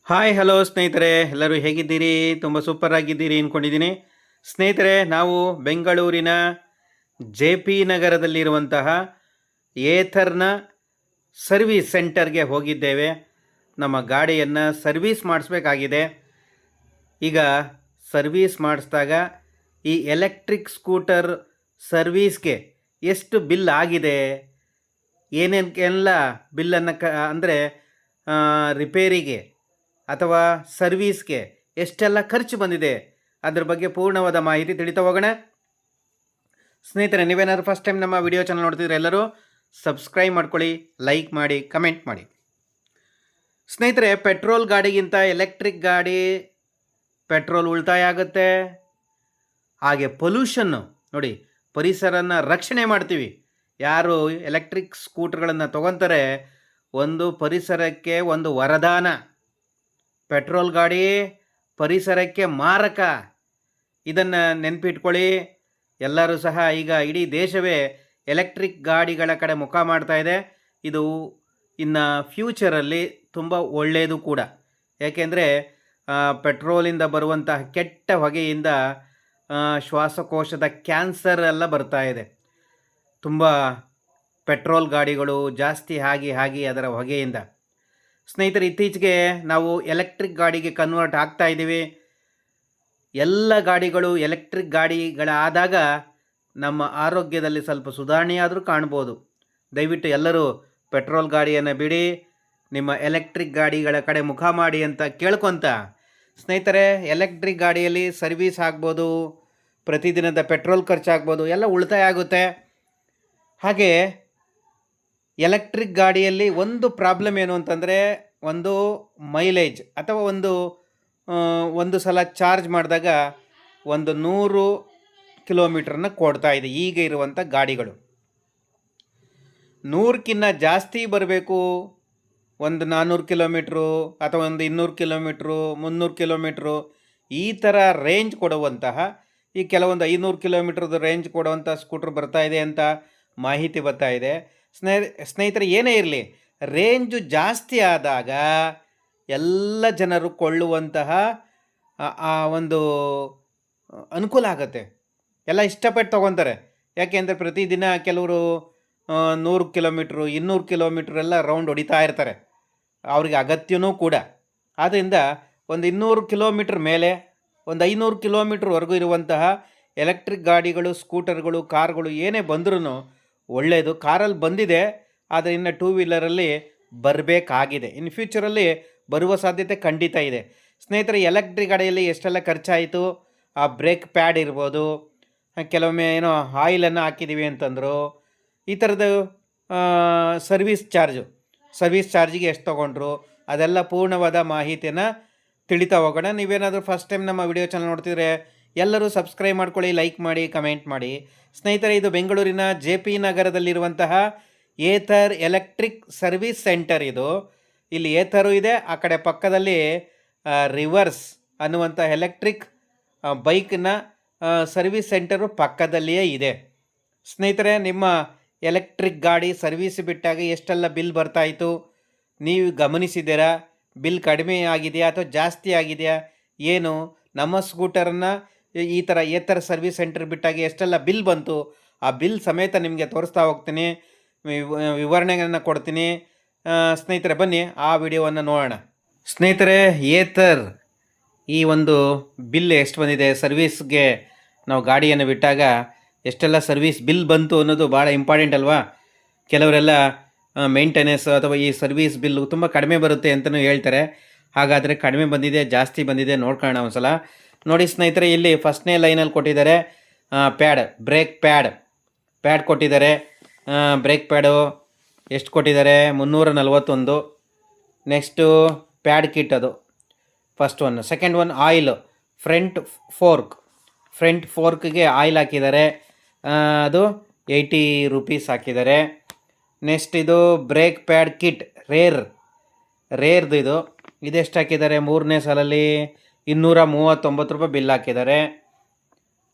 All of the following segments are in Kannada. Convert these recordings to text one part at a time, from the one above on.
ಹಾಯ್ ಹಲೋ ಸ್ನೇಹಿತರೆ, ಎಲ್ಲರೂ ಹೇಗಿದ್ದೀರಿ? ತುಂಬ ಸೂಪರ್ ಆಗಿದ್ದೀರಿ ಅಂದ್ಕೊಂಡಿದ್ದೀನಿ. ಸ್ನೇಹಿತರೆ, ನಾವು ಬೆಂಗಳೂರಿನ ಜೆ ಪಿ ನಗರದಲ್ಲಿರುವಂತಹ ಏಥರ್ನ ಸರ್ವಿಸ್ ಸೆಂಟರ್ಗೆ ಹೋಗಿದ್ದೇವೆ. ನಮ್ಮ ಗಾಡಿಯನ್ನು ಸರ್ವಿಸ್ ಮಾಡಿಸ್ಬೇಕಾಗಿದೆ. ಈಗ ಸರ್ವಿಸ್ ಮಾಡಿಸಿದಾಗ ಈ ಎಲೆಕ್ಟ್ರಿಕ್ ಸ್ಕೂಟರ್ ಸರ್ವಿಸ್ಗೆ ಎಷ್ಟು ಬಿಲ್ ಆಗಿದೆ, ಏನೇನಕ್ಕೆಲ್ಲ ಬಿಲ್ಲನ್ನು ಅಂದರೆ ರಿಪೇರಿಗೆ ಅಥವಾ ಸರ್ವೀಸ್ಗೆ ಎಷ್ಟೆಲ್ಲ ಖರ್ಚು ಬಂದಿದೆ, ಅದ್ರ ಬಗ್ಗೆ ಪೂರ್ಣವಾದ ಮಾಹಿತಿ ತಿಳಿತಾ ಹೋಗೋಣ. ಸ್ನೇಹಿತರೆ, ನೀವೇನಾದ್ರು ಫಸ್ಟ್ ಟೈಮ್ ನಮ್ಮ ವಿಡಿಯೋ ಚಾನಲ್ ನೋಡ್ತಿದ್ರೆ ಎಲ್ಲರೂ ಸಬ್ಸ್ಕ್ರೈಬ್ ಮಾಡ್ಕೊಳ್ಳಿ, ಲೈಕ್ ಮಾಡಿ, ಕಮೆಂಟ್ ಮಾಡಿ. ಸ್ನೇಹಿತರೆ, ಪೆಟ್ರೋಲ್ ಗಾಡಿಗಿಂತ ಎಲೆಕ್ಟ್ರಿಕ್ ಗಾಡಿ ಪೆಟ್ರೋಲ್ ಉಳಿತಾಯ ಆಗುತ್ತೆ, ಹಾಗೆ ಪೊಲ್ಯೂಷನ್ನು ನೋಡಿ, ಪರಿಸರನ ರಕ್ಷಣೆ ಮಾಡ್ತೀವಿ. ಯಾರು ಎಲೆಕ್ಟ್ರಿಕ್ ಸ್ಕೂಟರ್ಗಳನ್ನು ತೊಗೊತಾರೆ, ಒಂದು ಪರಿಸರಕ್ಕೆ ಒಂದು ವರದಾನ. ಪೆಟ್ರೋಲ್ ಗಾಡಿ ಪರಿಸರಕ್ಕೆ ಮಾರಕ. ಇದನ್ನು ನೆನಪಿಟ್ಕೊಳ್ಳಿ. ಎಲ್ಲರೂ ಸಹ ಈಗ ಇಡೀ ದೇಶವೇ ಎಲೆಕ್ಟ್ರಿಕ್ ಗಾಡಿಗಳ ಕಡೆ ಮುಖ ಮಾಡ್ತಾ ಇದೆ. ಇದು ಇನ್ನು ಫ್ಯೂಚರಲ್ಲಿ ತುಂಬ ಒಳ್ಳೆಯದು ಕೂಡ. ಯಾಕೆಂದರೆ ಪೆಟ್ರೋಲಿಂದ ಬರುವಂತಹ ಕೆಟ್ಟ ಹೊಗೆಯಿಂದ ಶ್ವಾಸಕೋಶದ ಕ್ಯಾನ್ಸರ್ ಎಲ್ಲ ಬರ್ತಾ ಇದೆ. ತುಂಬ ಪೆಟ್ರೋಲ್ ಗಾಡಿಗಳು ಜಾಸ್ತಿ ಆಗಿ ಅದರ ಹೊಗೆಯಿಂದ. ಸ್ನೇಹಿತರೆ, ಇತ್ತೀಚೆಗೆ ನಾವು ಎಲೆಕ್ಟ್ರಿಕ್ ಗಾಡಿಗೆ ಕನ್ವರ್ಟ್ ಆಗ್ತಾ ಇದ್ದೀವಿ. ಎಲ್ಲ ಗಾಡಿಗಳು ಎಲೆಕ್ಟ್ರಿಕ್ ಗಾಡಿಗಳಾದಾಗ ನಮ್ಮ ಆರೋಗ್ಯದಲ್ಲಿ ಸ್ವಲ್ಪ ಸುಧಾರಣೆಯಾದರೂ ಕಾಣ್ಬೋದು. ದಯವಿಟ್ಟು ಎಲ್ಲರೂ ಪೆಟ್ರೋಲ್ ಗಾಡಿಯನ್ನು ಬಿಡಿ, ನಿಮ್ಮ ಎಲೆಕ್ಟ್ರಿಕ್ ಗಾಡಿಗಳ ಕಡೆ ಮುಖ ಮಾಡಿ ಅಂತ ಕೇಳ್ಕೊತ, ಸ್ನೇಹಿತರೆ, ಎಲೆಕ್ಟ್ರಿಕ್ ಗಾಡಿಯಲ್ಲಿ ಸರ್ವೀಸ್ ಆಗ್ಬೋದು, ಪ್ರತಿದಿನದ ಪೆಟ್ರೋಲ್ ಖರ್ಚಾಗ್ಬೋದು, ಎಲ್ಲ ಉಳಿತಾಯ ಆಗುತ್ತೆ. ಹಾಗೆ ಎಲೆಕ್ಟ್ರಿಕ್ ಗಾಡಿಯಲ್ಲಿ ಒಂದು ಪ್ರಾಬ್ಲಮ್ ಏನು ಅಂತಂದರೆ, ಒಂದು ಮೈಲೇಜ್ ಅಥವಾ ಒಂದು ಸಲ ಚಾರ್ಜ್ ಮಾಡಿದಾಗ 100 ಕಿಲೋಮೀಟ್ರನ್ನ ಕೊಡ್ತಾ ಇದೆ ಈಗ ಇರುವಂಥ ಗಾಡಿಗಳು. 100ಕ್ಕಿಂತ ಜಾಸ್ತಿ ಬರಬೇಕು, 400 ಕಿಲೋಮೀಟ್ರು ಅಥವಾ 200 ಕಿಲೋಮೀಟ್ರು, 300 ಕಿಲೋಮೀಟ್ರು, ಈ ಥರ ರೇಂಜ್ ಕೊಡುವಂತಹ ಈ ಕೆಲವೊಂದು 500 ಕಿಲೋಮೀಟ್ರದ್ದು ರೇಂಜ್ ಕೊಡುವಂಥ ಸ್ಕೂಟ್ರ್ ಬರ್ತಾ ಇದೆ ಅಂತ ಮಾಹಿತಿ ಬರ್ತಾ ಇದೆ. ಸ್ನೇಹಿತರೆ, ಏನೇ ಇರಲಿ, ರೇಂಜು ಜಾಸ್ತಿ ಆದಾಗ ಎಲ್ಲ ಜನರು ಕೊಳ್ಳುವಂತಹ ಒಂದು ಅನುಕೂಲ ಆಗುತ್ತೆ. ಎಲ್ಲ ಇಷ್ಟಪಟ್ಟು ತೊಗೊತಾರೆ. ಯಾಕೆಂದರೆ ಪ್ರತಿದಿನ ಕೆಲವರು 100 ಕಿಲೋಮೀಟ್ರು, 200 ಕಿಲೋಮೀಟ್ರ್ ಎಲ್ಲ ರೌಂಡ್ ಹೊಡಿತಾ ಇರ್ತಾರೆ. ಅವ್ರಿಗೆ ಅಗತ್ಯವೂ ಕೂಡ. ಆದ್ದರಿಂದ 200 ಕಿಲೋಮೀಟ್ರ್ ಮೇಲೆ 500 ಕಿಲೋಮೀಟ್ರ್ವರೆಗೂ ಇರುವಂತಹ ಎಲೆಕ್ಟ್ರಿಕ್ ಗಾಡಿಗಳು, ಸ್ಕೂಟರ್ಗಳು, ಕಾರ್ಗಳು ಏನೇ ಬಂದ್ರೂ ಒಳ್ಳೆಯದು. ಕಾರಲ್ಲಿ ಬಂದಿದೆ, ಆದರೆ ಇನ್ನು 2 ವೀಲರಲ್ಲಿ ಬರಬೇಕಾಗಿದೆ. ಇನ್ನು ಫ್ಯೂಚರಲ್ಲಿ ಬರುವ ಸಾಧ್ಯತೆ ಖಂಡಿತ ಇದೆ. ಸ್ನೇಹಿತರೆ, ಎಲೆಕ್ಟ್ರಿಕ್ ಗಾಡಿಯಲ್ಲಿ ಎಷ್ಟೆಲ್ಲ ಖರ್ಚಾಯಿತು, ಆ ಬ್ರೇಕ್ ಪ್ಯಾಡ್ ಇರ್ಬೋದು, ಕೆಲವೊಮ್ಮೆ ಏನೋ ಆಯಿಲನ್ನು ಹಾಕಿದ್ದೀವಿ ಅಂತಂದರು, ಈ ಥರದ್ದು ಸರ್ವಿಸ್ ಚಾರ್ಜಿಗೆ ಎಷ್ಟು ತೊಗೊಂಡ್ರು, ಅದೆಲ್ಲ ಪೂರ್ಣವಾದ ಮಾಹಿತಿಯನ್ನು ತಿಳಿತಾ ಹೋಗೋಣ. ನೀವೇನಾದರೂ ಫಸ್ಟ್ ಟೈಮ್ ನಮ್ಮ ವಿಡಿಯೋ ಚಾನಲ್ ನೋಡ್ತಿದ್ರೆ ಎಲ್ಲರೂ ಸಬ್ಸ್ಕ್ರೈಬ್ ಮಾಡ್ಕೊಳ್ಳಿ, ಲೈಕ್ ಮಾಡಿ, ಕಮೆಂಟ್ ಮಾಡಿ. ಸ್ನೇಹಿತರೆ, ಇದು ಬೆಂಗಳೂರಿನ ಜೆ ಪಿ ನಗರದಲ್ಲಿರುವಂತಹ ಏಥರ್ ಎಲೆಕ್ಟ್ರಿಕ್ ಸರ್ವಿಸ್ ಸೆಂಟರ್. ಇಲ್ಲಿ ಏಥರು ಇದೆ, ಆ ಕಡೆ ಪಕ್ಕದಲ್ಲಿ ರಿವರ್ಸ್ ಅನ್ನುವಂಥ ಎಲೆಕ್ಟ್ರಿಕ್ ಬೈಕ್ನ ಸರ್ವಿಸ್ ಸೆಂಟರು ಪಕ್ಕದಲ್ಲಿಯೇ ಇದೆ. ಸ್ನೇಹಿತರೆ, ನಿಮ್ಮ ಎಲೆಕ್ಟ್ರಿಕ್ ಗಾಡಿ ಸರ್ವಿಸ್ ಬಿಟ್ಟಾಗ ಎಷ್ಟೆಲ್ಲ ಬಿಲ್ ಬರ್ತಾಯಿತು ನೀವು ಗಮನಿಸಿದ್ದೀರಾ? ಬಿಲ್ ಕಡಿಮೆ ಆಗಿದೆಯಾ ಅಥವಾ ಜಾಸ್ತಿ ಆಗಿದೆಯಾ? ಏನು ನಮ್ಮ ಸ್ಕೂಟರನ್ನು ಈ ಥರ ಏಥರ್ ಸರ್ವಿಸ್ ಸೆಂಟರ್ ಬಿಟ್ಟಾಗ ಎಷ್ಟೆಲ್ಲ ಬಿಲ್ ಬಂತು, ಆ ಬಿಲ್ ಸಮೇತ ನಿಮಗೆ ತೋರಿಸ್ತಾ ಹೋಗ್ತೀನಿ, ವಿವರಣೆಗಳನ್ನು ಕೊಡ್ತೀನಿ. ಸ್ನೇಹಿತರೆ, ಬನ್ನಿ ಆ ವಿಡಿಯೋವನ್ನು ನೋಡೋಣ. ಸ್ನೇಹಿತರೆ, ಏಥರ್ ಈ ಒಂದು ಬಿಲ್ ಎಷ್ಟು ಬಂದಿದೆ, ಸರ್ವಿಸ್ಗೆ ನಾವು ಗಾಡಿಯನ್ನು ಬಿಟ್ಟಾಗ ಎಷ್ಟೆಲ್ಲ ಸರ್ವಿಸ್ ಬಿಲ್ ಬಂತು ಅನ್ನೋದು ಭಾಳ ಇಂಪಾರ್ಟೆಂಟ್ ಅಲ್ವಾ? ಕೆಲವರೆಲ್ಲ ಮೇಂಟೆನೆನ್ಸ್ ಅಥವಾ ಈ ಸರ್ವಿಸ್ ಬಿಲ್ಲು ತುಂಬ ಕಡಿಮೆ ಬರುತ್ತೆ ಅಂತಲೂ ಹೇಳ್ತಾರೆ. ಹಾಗಾದರೆ ಕಡಿಮೆ ಬಂದಿದೆ, ಜಾಸ್ತಿ ಬಂದಿದೆ ನೋಡ್ಕೊಳ್ಳೋಣ ಒಂದು ಸಲ. ನೋಡಿ ಸ್ನೇಹಿತರೆ, ಇಲ್ಲಿ ಫಸ್ಟ್ನೇ ಲೈನಲ್ಲಿ ಕೊಟ್ಟಿದ್ದಾರೆ ಬ್ರೇಕ್ ಪ್ಯಾಡ್ ಕೊಟ್ಟಿದ್ದಾರೆ. ಬ್ರೇಕ್ ಪ್ಯಾಡು ಎಷ್ಟು ಕೊಟ್ಟಿದ್ದಾರೆ? 341. ನೆಕ್ಸ್ಟು ಪ್ಯಾಡ್ ಕಿಟ್, ಅದು first one. Second one oil, front ಫೋರ್ಕ್ಗೆ ಆಯಿಲ್ ಹಾಕಿದ್ದಾರೆ, ಅದು 80 ರೂಪೀಸ್ ಹಾಕಿದ್ದಾರೆ. ನೆಕ್ಸ್ಟ್ ಇದು ಬ್ರೇಕ್ ಪ್ಯಾಡ್ ಕಿಟ್ ರೇರ್ದು ಇದೆಷ್ಟು ಹಾಕಿದ್ದಾರೆ? 3ನೇ ಸಾಲಲ್ಲಿ 239 ರೂಪಾಯಿ ಬಿಲ್ ಹಾಕಿದ್ದಾರೆ.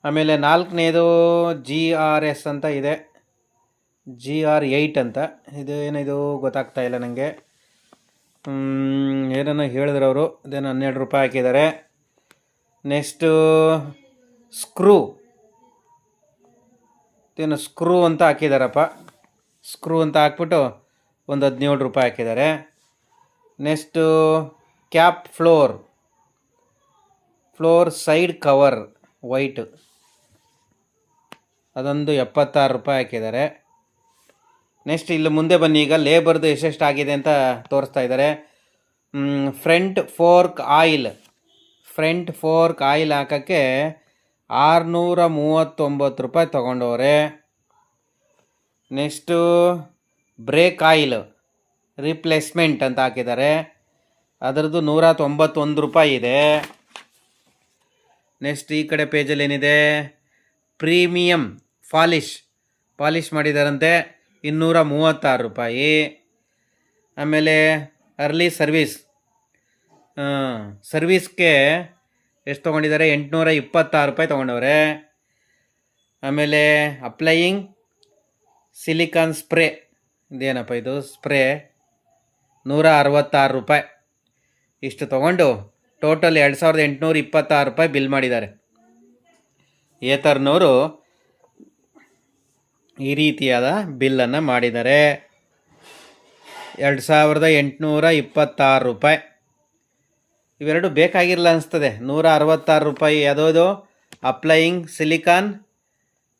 ಆಮೇಲೆ 4ನೇದು GRS ಅಂತ ಇದೆ, GR8 ಅಂತ. ಇದು ಏನಿದು ಗೊತ್ತಾಗ್ತಾ ಇಲ್ಲ ನನಗೆ. ಏನನ್ನ ಹೇಳಿದ್ರು ಅವರು, ಅದೇನು 12 ರೂಪಾಯಿ ಹಾಕಿದ್ದಾರೆ. ನೆಕ್ಸ್ಟು ಸ್ಕ್ರೂ, ಇದೇನು ಸ್ಕ್ರೂ ಅಂತ ಹಾಕಿದಾರಪ್ಪ. ಸ್ಕ್ರೂ ಅಂತ ಹಾಕ್ಬಿಟ್ಟು ಒಂದು 17 ರೂಪಾಯಿ ಹಾಕಿದ್ದಾರೆ. Next cap floor side cover white, ಅದೊಂದು 76 ರೂಪಾಯಿ ಹಾಕಿದ್ದಾರೆ. ನೆಕ್ಸ್ಟ್ ಇಲ್ಲಿ ಮುಂದೆ ಬನ್ನಿ, ಈಗ ಲೇಬರ್ದು ಎಷ್ಟೆಷ್ಟು ಆಗಿದೆ ಅಂತ ತೋರಿಸ್ತಾ ಇದ್ದಾರೆ. ಫ್ರಂಟ್ ಫೋರ್ಕ್ ಆಯಿಲ್ ಹಾಕೋಕ್ಕೆ 639 ರೂಪಾಯಿ ತೊಗೊಂಡವ್ರೆ. ನೆಕ್ಸ್ಟು ಬ್ರೇಕ್ ಆಯಿಲ್ ರಿಪ್ಲೇಸ್ಮೆಂಟ್ ಅಂತ ಹಾಕಿದ್ದಾರೆ, ಅದರದ್ದು 191 ರೂಪಾಯಿ ಇದೆ. ನೆಕ್ಸ್ಟ್ ಈ ಕಡೆ ಪೇಜಲ್ಲಿ ಏನಿದೆ, ಪ್ರೀಮಿಯಮ್ ಪಾಲಿಷ್ ಮಾಡಿದಾರಂತೆ, 236 ರೂಪಾಯಿ. ಆಮೇಲೆ ಅರ್ಲಿ ಸರ್ವೀಸ್ಗೆ ಎಷ್ಟು ತೊಗೊಂಡಿದ್ದಾರೆ, 826 ರೂಪಾಯಿ ತೊಗೊಂಡವ್ರೆ. ಆಮೇಲೆ ಅಪ್ಲೈಯಿಂಗ್ ಸಿಲಿಕಾನ್ ಸ್ಪ್ರೇ, ಇದೇನಪ್ಪ ಇದು ಸ್ಪ್ರೇ, 166 ರೂಪಾಯಿ. ಇಷ್ಟು ತೊಗೊಂಡು ಟೋಟಲ್ 2826 ರೂಪಾಯಿ ಬಿಲ್ ಮಾಡಿದ್ದಾರೆ. ಏತರ್ನವರು ಈ ರೀತಿಯಾದ ಬಿಲ್ಲನ್ನು ಮಾಡಿದ್ದಾರೆ, 2826 ರೂಪಾಯಿ. ಇವೆರಡು ಬೇಕಾಗಿರಲ್ಲ ಅನಿಸ್ತದೆ. 166 ರೂಪಾಯಿ ಯಾವುದೋ ಅಪ್ಲೈಯಿಂಗ್ ಸಿಲಿಕಾನ್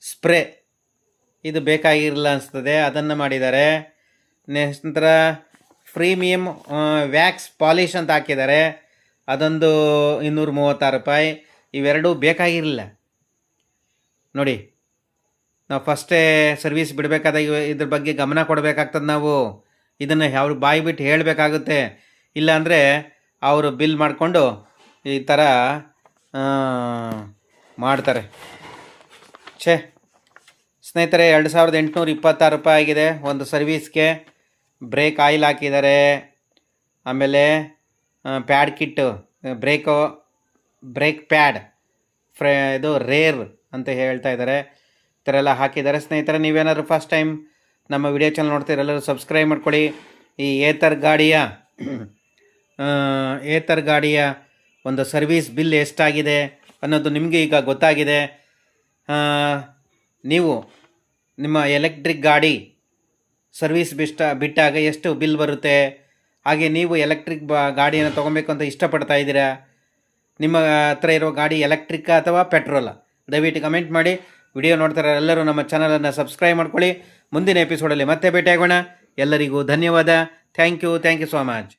ಸ್ಪ್ರೇ, ಇದು ಬೇಕಾಗಿರಲ್ಲ ಅನಿಸ್ತದೆ, ಅದನ್ನು ಮಾಡಿದ್ದಾರೆ. ನಂತರ ಪ್ರೀಮಿಯಮ್ ವ್ಯಾಕ್ಸ್ ಪಾಲಿಷ್ ಅಂತ ಹಾಕಿದ್ದಾರೆ, ಅದೊಂದು 236 ರೂಪಾಯಿ. ಇವೆರಡೂ ಬೇಕಾಗಿರಲಿಲ್ಲ ನೋಡಿ. ನಾವು ಫಸ್ಟೇ ಸರ್ವಿಸ್ ಬಿಡಬೇಕಾದಾಗ ಇದ್ರ ಬಗ್ಗೆ ಗಮನ ಕೊಡಬೇಕಾಗ್ತದೆ. ನಾವು ಇದನ್ನು ಯಾವ ಬಾಯಿ ಬಿಟ್ಟು ಹೇಳಬೇಕಾಗುತ್ತೆ, ಇಲ್ಲಾಂದರೆ ಅವರು ಬಿಲ್ ಮಾಡಿಕೊಂಡು ಈ ಥರ ಮಾಡ್ತಾರೆ. ಸ್ನೇಹಿತರೆ, 2826 ರೂಪಾಯಿ ಆಗಿದೆ ಒಂದು ಸರ್ವೀಸ್ಗೆ. ಬ್ರೇಕ್ ಆಯಿಲ್ ಹಾಕಿದ್ದಾರೆ, ಆಮೇಲೆ ಪ್ಯಾಡ್ ಕಿಟ್ಟು, ಬ್ರೇಕ್ ಪ್ಯಾಡ್ ಇದು ರೇರ್ ಅಂತ ಹೇಳ್ತಾ ಇದ್ದಾರೆ. ಈ ಥರ ಎಲ್ಲ ಹಾಕಿದ್ದಾರೆ. ಸ್ನೇಹಿತರೆ, ನೀವೇನಾದರೂ ಫಸ್ಟ್ ಟೈಮ್ ನಮ್ಮ ವಿಡಿಯೋ ಚಾನಲ್ ನೋಡ್ತೀರ, ಎಲ್ಲರೂ ಸಬ್ಸ್ಕ್ರೈಬ್ ಮಾಡ್ಕೊಳ್ಳಿ. ಈ ಏತರ್ ಗಾಡಿಯ ಒಂದು ಸರ್ವೀಸ್ ಬಿಲ್ ಎಷ್ಟಾಗಿದೆ ಅನ್ನೋದು ನಿಮಗೆ ಈಗ ಗೊತ್ತಾಗಿದೆ. ನೀವು ನಿಮ್ಮ ಎಲೆಕ್ಟ್ರಿಕ್ ಗಾಡಿ ಸರ್ವೀಸ್ ಬಿಟ್ಟಾಗ ಎಷ್ಟು ಬಿಲ್ ಬರುತ್ತೆ, ಹಾಗೆ ನೀವು ಎಲೆಕ್ಟ್ರಿಕ್ ಗಾಡಿಯನ್ನು ತೊಗೊಬೇಕು ಅಂತ ಇಷ್ಟಪಡ್ತಾ ಇದ್ದೀರಾ, ನಿಮ್ಮ ಹತ್ರ ಇರೋ ಗಾಡಿ ಎಲೆಕ್ಟ್ರಿಕ್ ಅಥವಾ ಪೆಟ್ರೋಲ, ದಯವಿಟ್ಟು ಕಮೆಂಟ್ ಮಾಡಿ. ವಿಡಿಯೋ ನೋಡ್ತಾರೆ ಎಲ್ಲರೂ ನಮ್ಮ ಚಾನಲನ್ನು ಸಬ್ಸ್ಕ್ರೈಬ್ ಮಾಡ್ಕೊಳ್ಳಿ. ಮುಂದಿನ ಎಪಿಸೋಡಲ್ಲಿ ಮತ್ತೆ ಭೇಟಿಯಾಗೋಣ. ಎಲ್ಲರಿಗೂ ಧನ್ಯವಾದ. Thank you so much.